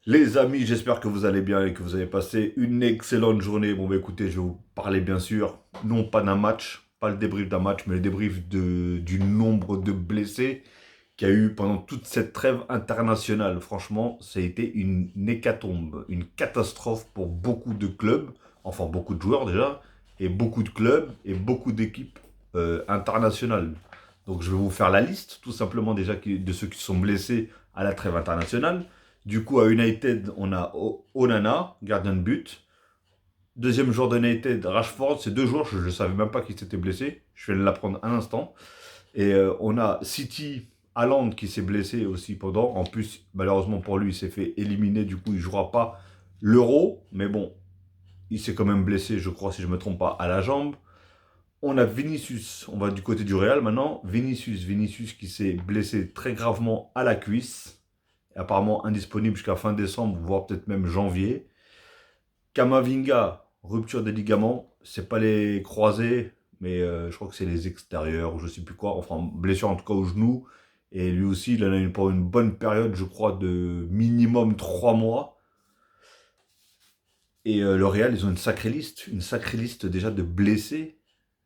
Les amis, j'espère que vous allez bien et que vous avez passé une excellente journée. Bon, bah écoutez, je vais vous parler bien sûr, non pas d'un match, pas le débrief d'un match, mais le débrief du nombre de blessés qu'il y a eu pendant toute cette trêve internationale. Franchement, ça a été une hécatombe, une catastrophe pour beaucoup de clubs, enfin beaucoup de joueurs déjà, et beaucoup de clubs et beaucoup d'équipes internationales. Donc je vais vous faire la liste, tout simplement déjà de ceux qui sont blessés à la trêve internationale. Du coup, à United, on a Onana, gardien de but. Deuxième joueur de United, Rashford. C'est deux joueurs, je ne savais même pas qu'ils s'étaient blessés. Je vais l'apprendre un instant. Et on a City, Haaland qui s'est blessé aussi pendant. En plus, malheureusement pour lui, il s'est fait éliminer. Du coup, il ne jouera pas l'Euro. Mais bon, il s'est quand même blessé, je crois, si je ne me trompe pas, à la jambe. On a Vinicius, on va du côté du Real maintenant. Vinicius qui s'est blessé très gravement à la cuisse. Apparemment indisponible jusqu'à fin décembre, voire peut-être même janvier. Kamavinga, rupture des ligaments. C'est pas les croisés, mais je crois que c'est les extérieurs ou je sais plus quoi. Enfin, blessure en tout cas au genou. Et lui aussi, il en a eu pour une bonne période, je crois, de minimum 3 mois. Et le Real, ils ont une sacrée liste déjà de blessés.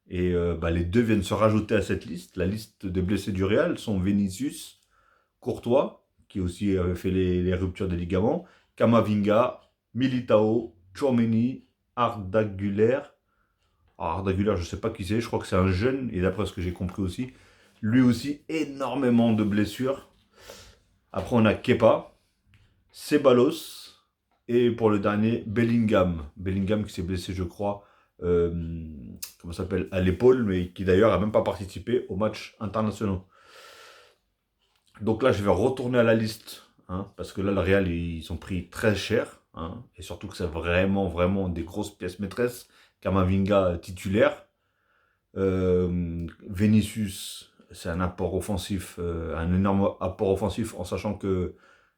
Et bah, les deux viennent se rajouter à cette liste. La liste des blessés du Real sont Vinicius, Courtois, qui aussi avait fait les ruptures des ligaments, Kamavinga, Militao, Tchouaméni, Arda Güler. Alors, Arda Güler, je ne sais pas qui c'est, je crois que c'est un jeune, et d'après ce que j'ai compris aussi, lui aussi, énormément de blessures. Après, on a Kepa, Ceballos, et pour le dernier, Bellingham. Bellingham qui s'est blessé, je crois, euh, comment ça s'appelle, à l'épaule, mais qui d'ailleurs n'a même pas participé aux matchs internationaux. Donc là, je vais retourner à la liste, hein, parce que là, le Real, ils sont pris très cher, hein, et surtout que c'est vraiment, vraiment des grosses pièces maîtresses. Kamavinga titulaire, Vinicius, c'est un apport offensif, un énorme apport offensif, en sachant que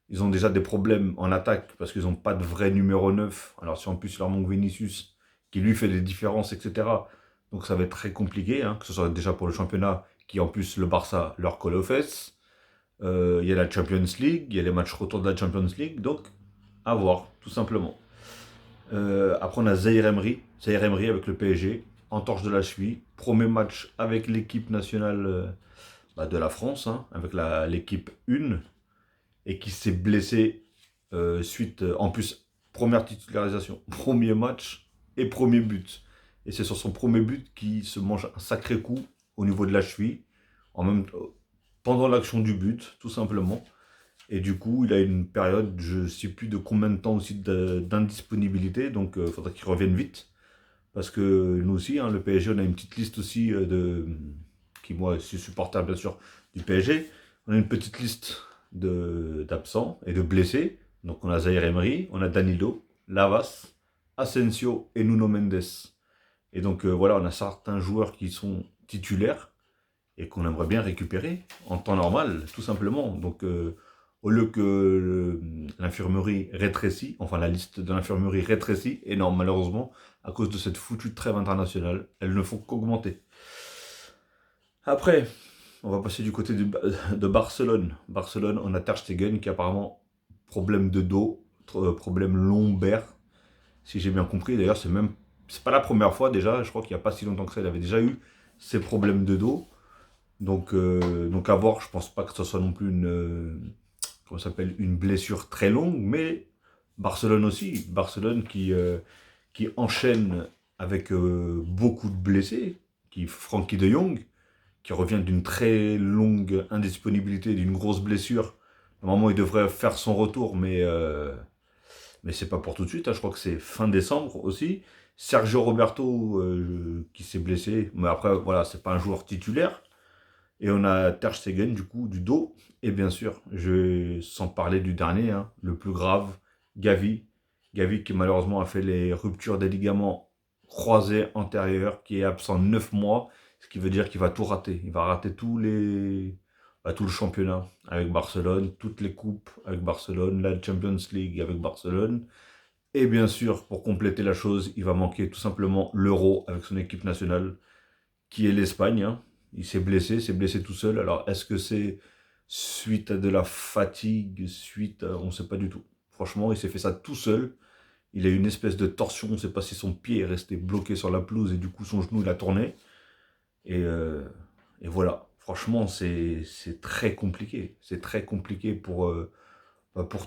ils ont déjà des problèmes en attaque, parce qu'ils n'ont pas de vrai numéro 9. Alors si en plus il leur manque Vinicius, qui lui fait des différences, etc. Donc ça va être très compliqué, hein, que ce soit déjà pour le championnat, qui en plus le Barça leur colle aux fesses. Il y a la Champions League, il y a les matchs retour de la Champions League, donc à voir, tout simplement. Après, on a Zaïre Emery avec le PSG, entorche de la cheville, premier match avec l'équipe nationale bah, de la France, hein, avec l'équipe 1, et qui s'est blessé suite, en plus, première titularisation, premier match et premier but. Et c'est sur son premier but qu'il se mange un sacré coup au niveau de la cheville, en même, pendant l'action du but, tout simplement. Et du coup, il a une période, je ne sais plus de combien de temps aussi d'indisponibilité, donc il faudrait qu'il revienne vite. Parce que nous aussi, hein, le PSG, on a une petite liste aussi qui moi, je suis supporter bien sûr du PSG. On a une petite liste d'absents et de blessés. Donc on a Zaire Emery, on a Danilo, Lavas, Asensio et Nuno Mendes. Et donc voilà, on a certains joueurs qui sont titulaires et qu'on aimerait bien récupérer en temps normal, tout simplement. Donc, au lieu que l'infirmerie rétrécit, enfin la liste de l'infirmerie rétrécit, et non, malheureusement, à cause de cette foutue trêve internationale, elles ne font qu'augmenter. Après, on va passer du côté de Barcelone. Barcelone, on a Ter Stegen qui a apparemment problème de dos, problème lombaire, si j'ai bien compris. D'ailleurs, c'est pas la première fois déjà. Je crois qu'il n'y a pas si longtemps que ça, il avait déjà eu ces problèmes de dos. Donc à voir, je pense pas que ce soit non plus comment ça s'appelle, une blessure très longue, mais Barcelone aussi, Barcelone qui enchaîne avec beaucoup de blessés, qui Frankie de Jong, qui revient d'une très longue indisponibilité, d'une grosse blessure. Normalement, il devrait faire son retour, mais c'est pas pour tout de suite, hein. Je crois que c'est fin décembre aussi. Sergio Roberto qui s'est blessé, mais après, voilà, c'est pas un joueur titulaire. Et on a Ter Stegen, du coup, du dos. Et bien sûr, sans parler du dernier, hein, le plus grave, Gavi. Gavi qui malheureusement a fait les ruptures des ligaments croisés antérieurs, qui est absent 9 mois, ce qui veut dire qu'il va tout rater. Il va rater tout le championnat avec Barcelone, toutes les coupes avec Barcelone, la Champions League avec Barcelone. Et bien sûr, pour compléter la chose, il va manquer tout simplement l'Euro avec son équipe nationale, qui est l'Espagne, hein. Il s'est blessé tout seul. Alors, est-ce que c'est suite à de la fatigue, on ne sait pas du tout. Franchement, il s'est fait ça tout seul. Il a eu une espèce de torsion, on ne sait pas si son pied est resté bloqué sur la pelouse et du coup son genou il a tourné. Et, euh, et voilà, franchement, c'est très compliqué. C'est très compliqué pour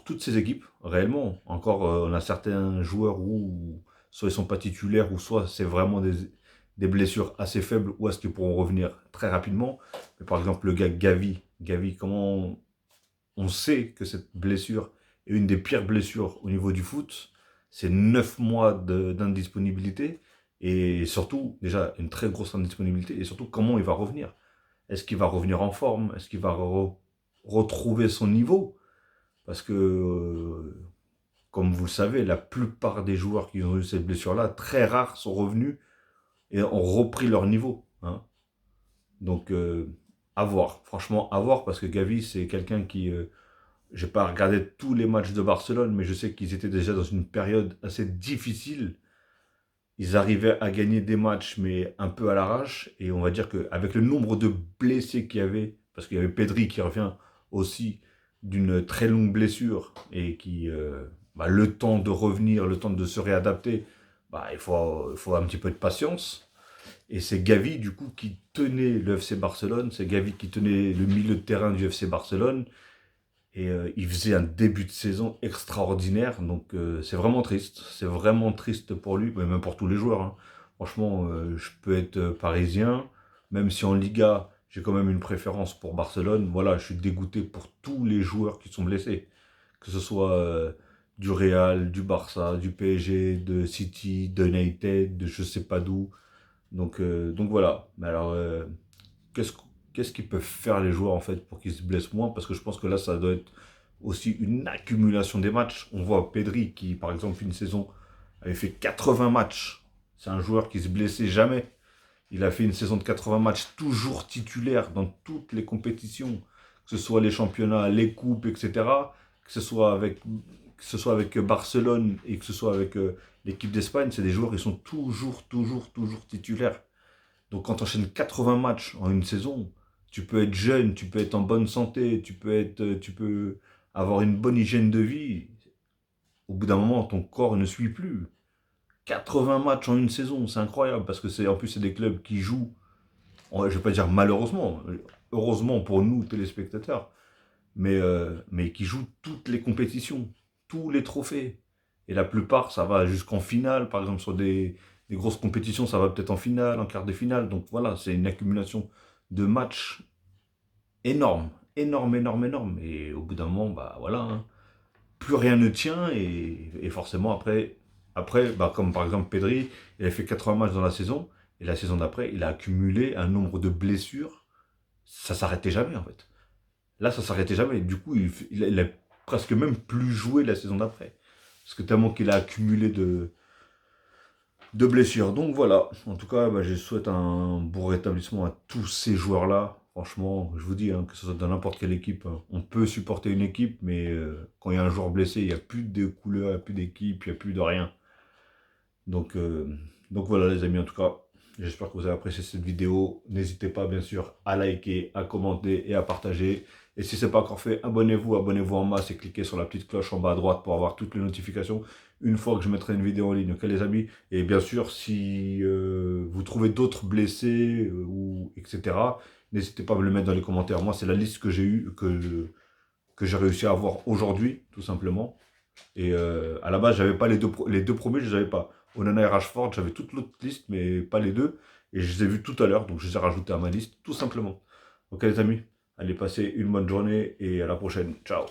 toutes ces équipes, réellement. Encore, on a certains joueurs où soit ils sont pas titulaires, ou soit c'est vraiment des blessures assez faibles, ou est-ce qu'ils pourront revenir très rapidement. Mais par exemple, le gars Gavi, comment on sait que cette blessure est une des pires blessures au niveau du foot. C'est 9 mois d'indisponibilité. Et surtout, déjà, une très grosse indisponibilité. Et surtout, comment il va revenir? Est-ce qu'il va revenir en forme? Est-ce qu'il va retrouver son niveau? Parce que, comme vous le savez, la plupart des joueurs qui ont eu cette blessure-là, très rares sont revenus et ont repris leur niveau, hein. Donc, à voir. Franchement, à voir, parce que Gavi, c'est quelqu'un qui... j'ai pas regardé tous les matchs de Barcelone, mais je sais qu'ils étaient déjà dans une période assez difficile. Ils arrivaient à gagner des matchs, mais un peu à l'arrache. Et on va dire qu'avec le nombre de blessés qu'il y avait, parce qu'il y avait Pedri qui revient aussi d'une très longue blessure, et qui, le temps de revenir, le temps de se réadapter, il faut un petit peu de patience. Et c'est Gavi, du coup, qui tenait le FC Barcelone. C'est Gavi qui tenait le milieu de terrain du FC Barcelone. Et il faisait un début de saison extraordinaire. Donc c'est vraiment triste. C'est vraiment triste pour lui, mais même pour tous les joueurs, hein. Franchement, je peux être parisien, même si en Liga, j'ai quand même une préférence pour Barcelone. Voilà, je suis dégoûté pour tous les joueurs qui sont blessés. Que ce soit du Real, du Barça, du PSG, de City, de United, de je sais pas d'où. Donc voilà. Mais alors, qu'est-ce qu'est-ce qu'ils peuvent faire les joueurs en fait pour qu'ils se blessent moins? Parce que je pense que là, ça doit être aussi une accumulation des matchs. On voit Pedri qui, par exemple, une saison avait fait 80 matchs. C'est un joueur qui se blessait jamais. Il a fait une saison de 80 matchs toujours titulaire dans toutes les compétitions, que ce soit les championnats, les coupes, etc. Que ce soit avec, que ce soit avec Barcelone et que ce soit avec l'équipe d'Espagne, c'est des joueurs qui sont toujours titulaires. Donc quand tu enchaînes 80 matchs en une saison, tu peux être jeune, tu peux être en bonne santé, tu peux avoir une bonne hygiène de vie. Au bout d'un moment, ton corps ne suit plus. 80 matchs en une saison, c'est incroyable, parce que en plus c'est des clubs qui jouent, je vais pas dire malheureusement, heureusement pour nous téléspectateurs, mais qui jouent toutes les compétitions, tous les trophées. Et la plupart, ça va jusqu'en finale, par exemple sur des grosses compétitions, ça va peut-être en finale, en quart de finale. Donc voilà, c'est une accumulation de matchs énorme, énorme. Et au bout d'un moment, bah voilà, hein, plus rien ne tient, et forcément après comme par exemple Pedri, il a fait 80 matchs dans la saison, et la saison d'après, il a accumulé un nombre de blessures, ça s'arrêtait jamais en fait. Là, ça s'arrêtait jamais. Du coup, il a presque même plus joué la saison d'après. Parce que tellement qu'il a accumulé de blessures. Donc voilà, en tout cas, je souhaite un bon rétablissement à tous ces joueurs-là. Franchement, je vous dis, hein, que ce soit dans n'importe quelle équipe, hein, on peut supporter une équipe, mais quand il y a un joueur blessé, il n'y a plus de couleur, il n'y a plus d'équipe, il n'y a plus de rien. Donc, euh, donc voilà les amis, en tout cas, j'espère que vous avez apprécié cette vidéo. N'hésitez pas bien sûr à liker, à commenter et à partager. Et si ce n'est pas encore fait, abonnez-vous en masse et cliquez sur la petite cloche en bas à droite pour avoir toutes les notifications une fois que je mettrai une vidéo en ligne. Ok les amis? Et bien sûr, si vous trouvez d'autres blessés, ou etc., n'hésitez pas à me le mettre dans les commentaires. Moi, c'est la liste que j'ai eue, que j'ai réussi à avoir aujourd'hui, tout simplement. Et à la base, j'avais pas les deux premiers, je les avais pas. Onana et Rashford, j'avais toute l'autre liste, mais pas les deux. Et je les ai vus tout à l'heure, donc je les ai rajoutés à ma liste, tout simplement. Ok les amis, allez passer une bonne journée et à la prochaine. Ciao.